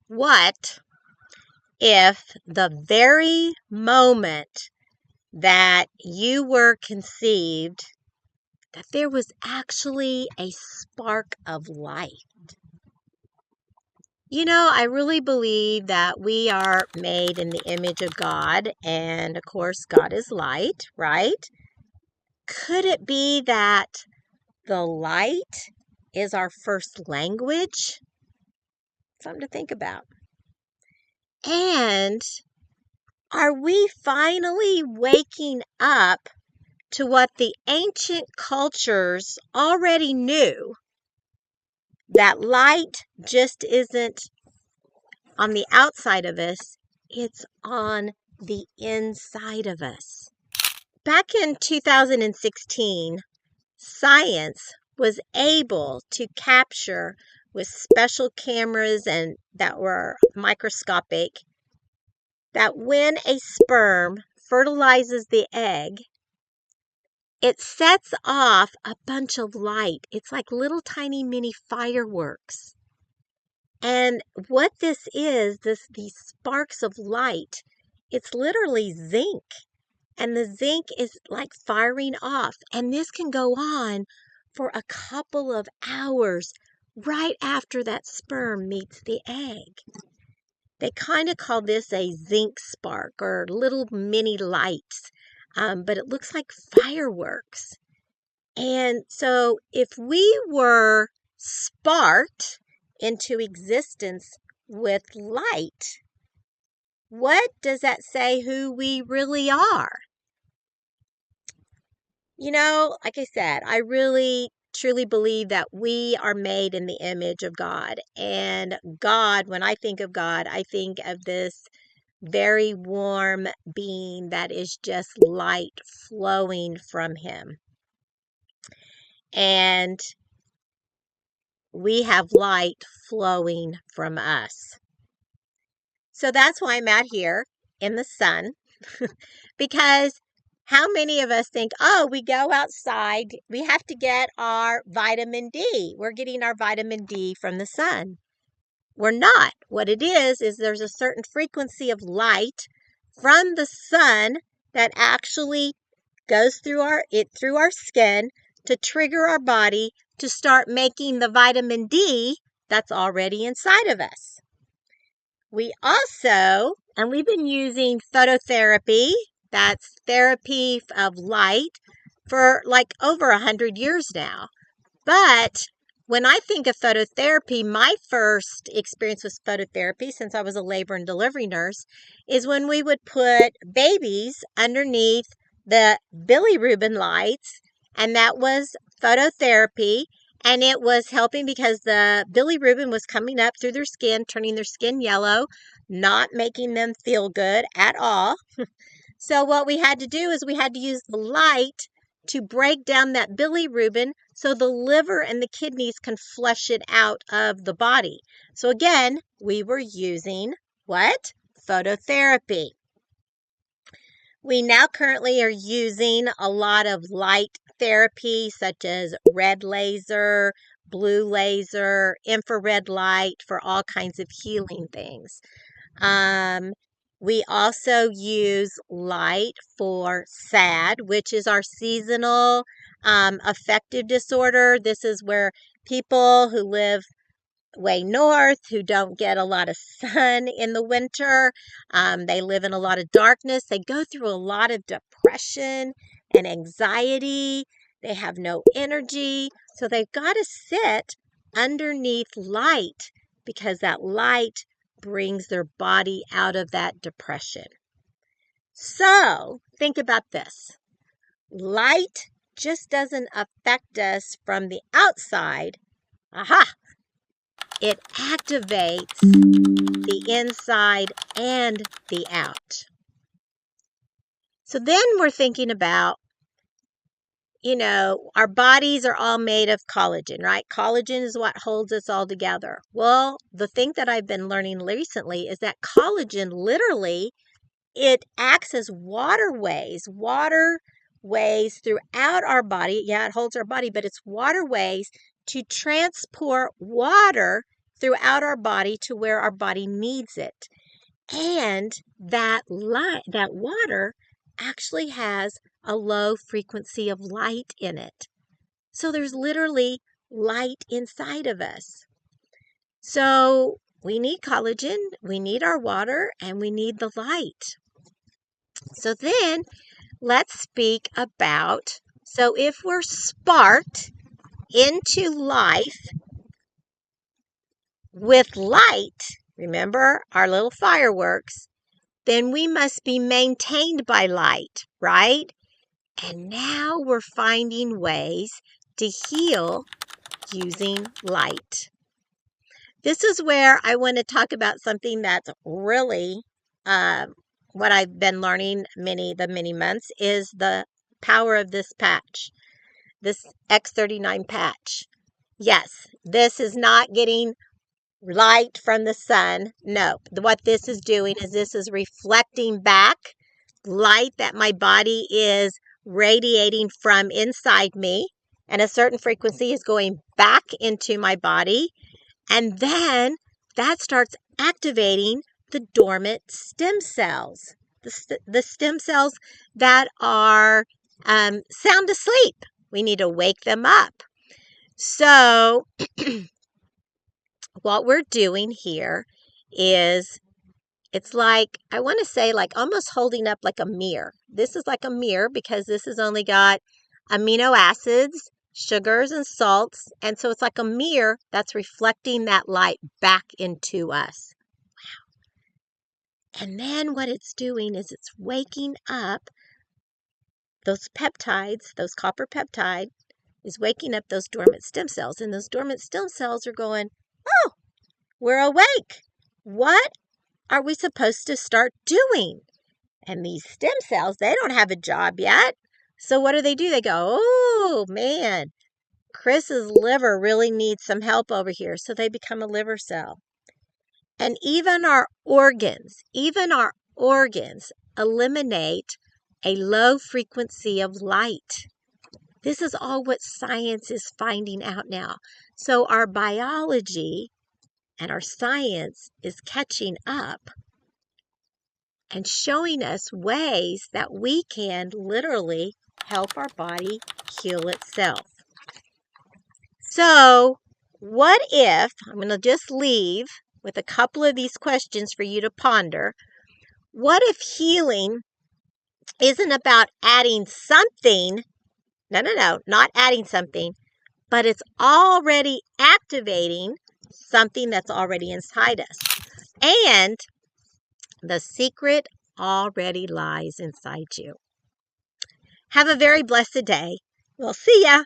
What if the very moment that you were conceived, that there was actually a spark of life? I really believe that we are made in the image of God, and of course, God is light, right? Could it be that the light is our first language? Something to think about. And are we finally waking up to what the ancient cultures already knew? That light just isn't on the outside of us, it's on the inside of us. Back in 2016, science was able to capture with special cameras and that were microscopic that when a sperm fertilizes the egg, it sets off a bunch of light. It's like little tiny mini fireworks. And what this is, these sparks of light, it's literally zinc. And the zinc is like firing off. And this can go on for a couple of hours right after that sperm meets the egg. They kind of call this a zinc spark or little mini lights, but it looks like fireworks. And so if we were sparked into existence with light, what does that say who we really are? Like I said, I really truly believe that we are made in the image of God. And God, when I think of God, I think of this very warm being that is just light flowing from Him. And we have light flowing from us. So that's why I'm out here in the sun, because how many of us think, oh, we go outside, we have to get our vitamin D. We're getting our vitamin D from the sun. We're not. What it is there's a certain frequency of light from the sun that actually goes through our skin to trigger our body to start making the vitamin D that's already inside of us. We also, and we've been using phototherapy, that's therapy of light, for like over 100 years now. But when I think of phototherapy, my first experience with phototherapy, since I was a labor and delivery nurse, is when we would put babies underneath the bilirubin lights, and that was phototherapy. And it was helping because the bilirubin was coming up through their skin, turning their skin yellow, not making them feel good at all. So what we had to do is we had to use the light to break down that bilirubin so the liver and the kidneys can flush it out of the body. So again, we were using what? Phototherapy. We now currently are using a lot of light therapy such as red laser, blue laser, infrared light for all kinds of healing things. We also use light for SAD, which is our seasonal affective disorder. This is where people who live way north, who don't get a lot of sun in the winter, they live in a lot of darkness. They go through a lot of depression and anxiety. They have no energy. So they've got to sit underneath light because that light brings their body out of that depression. So think about this. Light just doesn't affect us from the outside. Aha! It activates the inside and the out. So then we're thinking about, our bodies are all made of collagen, right? Collagen is what holds us all together. Well, the thing that I've been learning recently is that collagen literally, it acts as waterways throughout our body. Yeah, it holds our body, but it's waterways to transport water throughout our body to where our body needs it. And that water actually has a low frequency of light in it. So there's literally light inside of us. So we need collagen, we need our water, and we need the light. So then let's speak about, so if we're sparked into life with light, remember our little fireworks, then we must be maintained by light, right? And now we're finding ways to heal using light. This is where I want to talk about something that's really what I've been learning the many months is the power of this patch, this X39 patch. Yes, this is not getting light from the sun. No, what this is doing is this is reflecting back light that my body is radiating from inside me, and a certain frequency is going back into my body, and then that starts activating the dormant stem cells, the stem cells that are sound asleep. We need to wake them up. So what we're doing here is, it's like, I want to say like almost holding up like a mirror. This is like a mirror because this has only got amino acids, sugars, and salts. And so it's like a mirror that's reflecting that light back into us. Wow. And then what it's doing is it's waking up those peptides, those copper peptide is waking up those dormant stem cells. And those dormant stem cells are going, oh, we're awake. What are we supposed to start doing? And these stem cells, they don't have a job yet. So what do? They go, oh man, Chris's liver really needs some help over here. So they become a liver cell. And even our organs eliminate a low frequency of light. This is all what science is finding out now. So our biology and our science is catching up and showing us ways that we can literally help our body heal itself. So, what if, I'm going to just leave with a couple of these questions for you to ponder. What if healing isn't about adding something? No, not adding something, but it's already activating something that's already inside us. And the secret already lies inside you. Have a very blessed day. We'll see ya.